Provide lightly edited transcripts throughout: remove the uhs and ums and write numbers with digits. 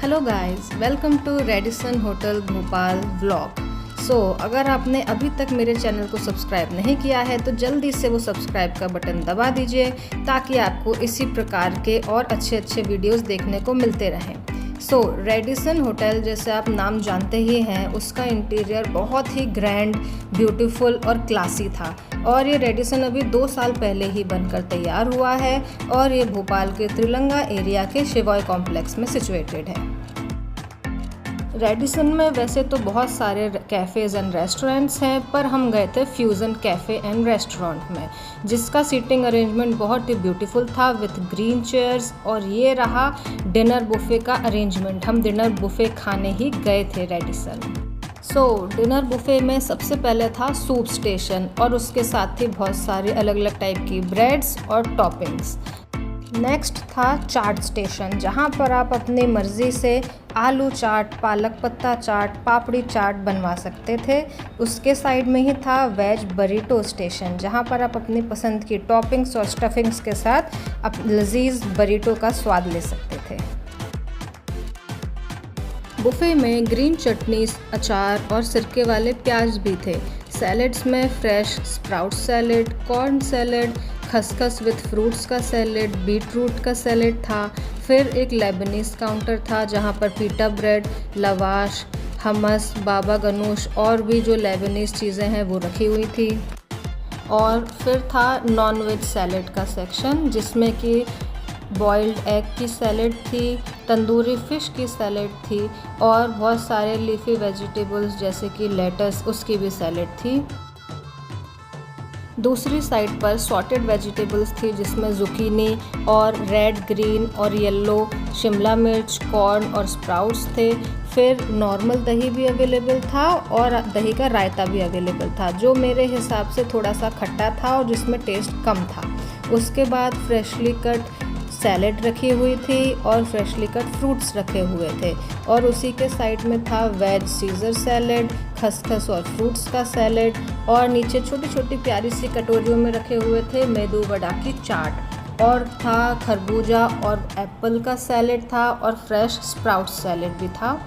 Hello guys, welcome to Radisson hotel Bhopal vlog. अगर आपने अभी तक मेरे चैनल को सब्सक्राइब नहीं किया है तो जल्दी से वो सब्सक्राइब का बटन दबा दीजिए ताकि आपको इसी प्रकार के और अच्छे वीडियोस देखने को मिलते रहें। रेडिसन होटल, जैसे आप नाम जानते ही हैं, उसका इंटीरियर बहुत ही ग्रैंड, ब्यूटीफुल और क्लासी था। और ये रेडिसन अभी 2 साल पहले ही बनकर तैयार हुआ है और ये भोपाल के त्रिलंगा एरिया के शिवॉय कॉम्प्लेक्स में सिचुएटेड है। रेडिसन में वैसे तो बहुत सारे कैफ़ेज़ एंड रेस्टोरेंट्स हैं, पर हम गए थे फ्यूज़न कैफ़े एंड रेस्टोरेंट में, जिसका सीटिंग अरेंजमेंट बहुत ही ब्यूटीफुल था विथ ग्रीन चेयर्स। और ये रहा डिनर बुफ़े का अरेंजमेंट। हम डिनर बुफ़े खाने ही गए थे रेडिसन। डिनर बुफ़े में सबसे पहले था सूप स्टेशन और उसके साथ ही बहुत सारी अलग अलग टाइप की ब्रेड्स और टॉपिंग्स। नेक्स्ट था चाट स्टेशन, जहाँ पर आप अपनी मर्ज़ी से आलू चाट, पालक पत्ता चाट, पापड़ी चाट बनवा सकते थे। उसके साइड में ही था वेज बरीटो स्टेशन, जहाँ पर आप अपनी पसंद की टॉपिंग्स और स्टफिंग्स के साथ लजीज बरीटो का स्वाद ले सकते थे। बुफ़े में ग्रीन चटनीज, अचार और सिरके वाले प्याज भी थे। सैलेड्स में fresh sprout salad, corn salad, खसखस विथ फ्रूट्स का सैलेड, बीटरूट का सैलेड था। फिर एक लेबनीज काउंटर था जहाँ पर पीटा ब्रेड, लवाश, हमस, बाबा गनूश और भी जो लेबनीज चीज़ें हैं वो रखी हुई थी। और फिर था नॉन वेज सैलेड का सेक्शन, जिसमें कि बॉइल्ड एग की सैलेड थी, तंदूरी फ़िश की सैलेड थी और बहुत सारे लीफी वेजिटेबल्स जैसे कि लेटस, उसकी भी सैलेड थी। दूसरी साइड पर सॉटेड वेजिटेबल्स थी, जिसमें जुकीनी और रेड, ग्रीन और येलो शिमला मिर्च, कॉर्न और स्प्राउट्स थे। फिर नॉर्मल दही भी अवेलेबल था और दही का रायता भी अवेलेबल था, जो मेरे हिसाब से थोड़ा सा खट्टा था और जिसमें टेस्ट कम था। उसके बाद फ्रेशली कट सैलेड रखी हुई थी और फ्रेशली कट फ्रूट्स रखे हुए थे। और उसी के साइड में था वेज सीज़र सैलेड, खसखस और फ्रूट्स का सैलेड। और नीचे छोटी छोटी प्यारी सी कटोरियों में रखे हुए थे मेदू वड़ा की चाट, और था खरबूजा और एप्पल का सैलेड था और फ्रेश स्प्राउट सैलेड भी था।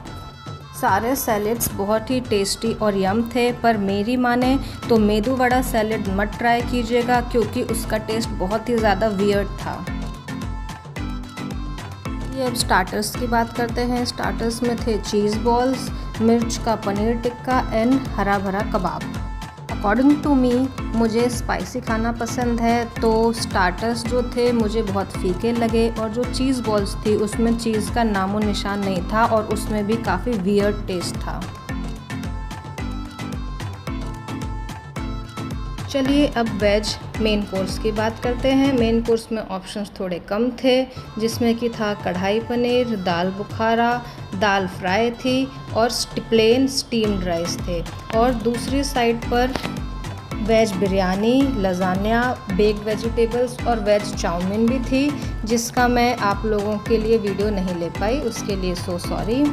सारे सैलेड्स बहुत ही टेस्टी और यम थे, पर मेरी माने तो मेदू वड़ा सैलेड मत ट्राई कीजिएगा क्योंकि उसका टेस्ट बहुत ही ज़्यादा वियर्ड था। अब स्टार्टर्स की बात करते हैं। स्टार्टर्स में थे चीज़ बॉल्स, मिर्च का पनीर टिक्का एंड हरा भरा कबाब। अकॉर्डिंग टू मी, मुझे स्पाइसी खाना पसंद है, तो स्टार्टर्स जो थे मुझे बहुत फीके लगे और जो चीज़ बॉल्स थी उसमें चीज़ का नामो निशान नहीं था और उसमें भी काफ़ी वियर्ड टेस्ट था। चलिए अब वेज मेन कोर्स की बात करते हैं। मेन कोर्स में ऑप्शंस थोड़े कम थे, जिसमें कि था कढ़ाई पनीर, दाल बुखारा, दाल फ्राई थी और प्लेन स्टीम्ड राइस थे। और दूसरी साइड पर veg biryani, lasagna, baked vegetables और वेज चाउमीन भी थी, जिसका मैं आप लोगों के लिए वीडियो नहीं ले पाई, उसके लिए सो सॉरी।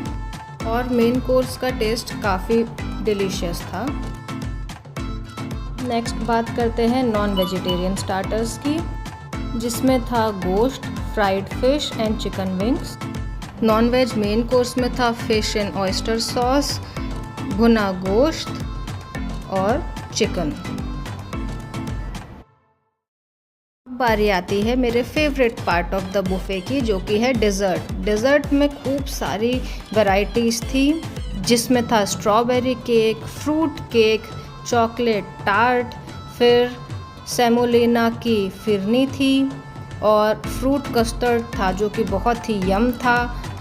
और मेन कोर्स का टेस्ट काफ़ी डिलीशियस था। नेक्स्ट बात करते हैं नॉन वेजिटेरियन स्टार्टर्स की, जिसमें था गोश्त, fried fish and chicken wings. Non veg main course में था फिश एंड ऑयस्टर सॉस, भुना गोश्त और चिकन। बारी आती है मेरे favourite part of the buffet की, जो कि है डिज़र्ट। डिज़र्ट में खूब सारी वैरायटीज़ थी, जिसमें था strawberry cake, fruit cake, chocolate tart, फिर सेमोलिना की फिरनी थी और फ्रूट कस्टर्ड था जो कि बहुत ही यम था।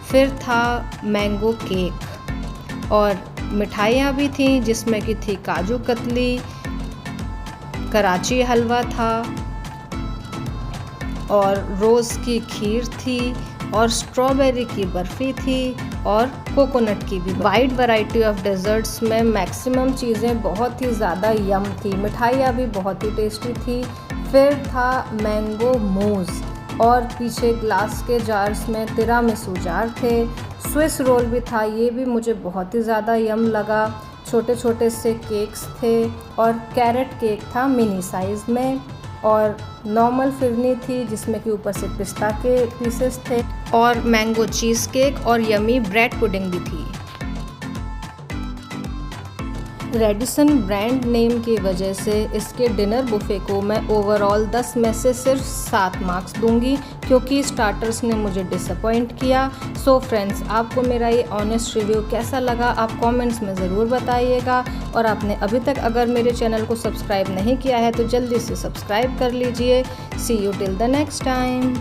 फिर था मैंगो केक और मिठाइयाँ भी थी, जिसमें कि थी काजू कतली, कराची हलवा था और रोज़ की खीर थी और स्ट्रॉबेरी की बर्फ़ी थी और कोकोनट की भी। वाइड वैरायटी ऑफ डेजर्ट्स में मैक्सिमम चीज़ें बहुत ही ज़्यादा यम थी। मिठाइयाँ भी बहुत ही टेस्टी थी। फिर था मैंगो मूज़ और पीछे ग्लास के जार्स में तिरामिसू जार थे। स्विस रोल भी था, ये भी मुझे बहुत ही ज़्यादा यम लगा। छोटे छोटे से केक्स थे और कैरेट केक था मिनी साइज़ में और नॉर्मल फिरनी थी, जिसमें कि ऊपर से पिस्ता के पीसेस थे और मैंगो चीज़ केक और यमी ब्रेड पुडिंग भी थी। रेडिसन ब्रांड नेम की वजह से इसके डिनर बुफे को मैं ओवरऑल 10 में से सिर्फ 7 मार्क्स दूंगी, क्योंकि स्टार्टर्स ने मुझे डिसअपॉइंट किया। सो फ्रेंड्स, आपको मेरा ये ऑनेस्ट रिव्यू कैसा लगा आप कमेंट्स में ज़रूर बताइएगा। और आपने अभी तक अगर मेरे चैनल को सब्सक्राइब नहीं किया है तो जल्दी से सब्सक्राइब कर लीजिए। See you till the next time.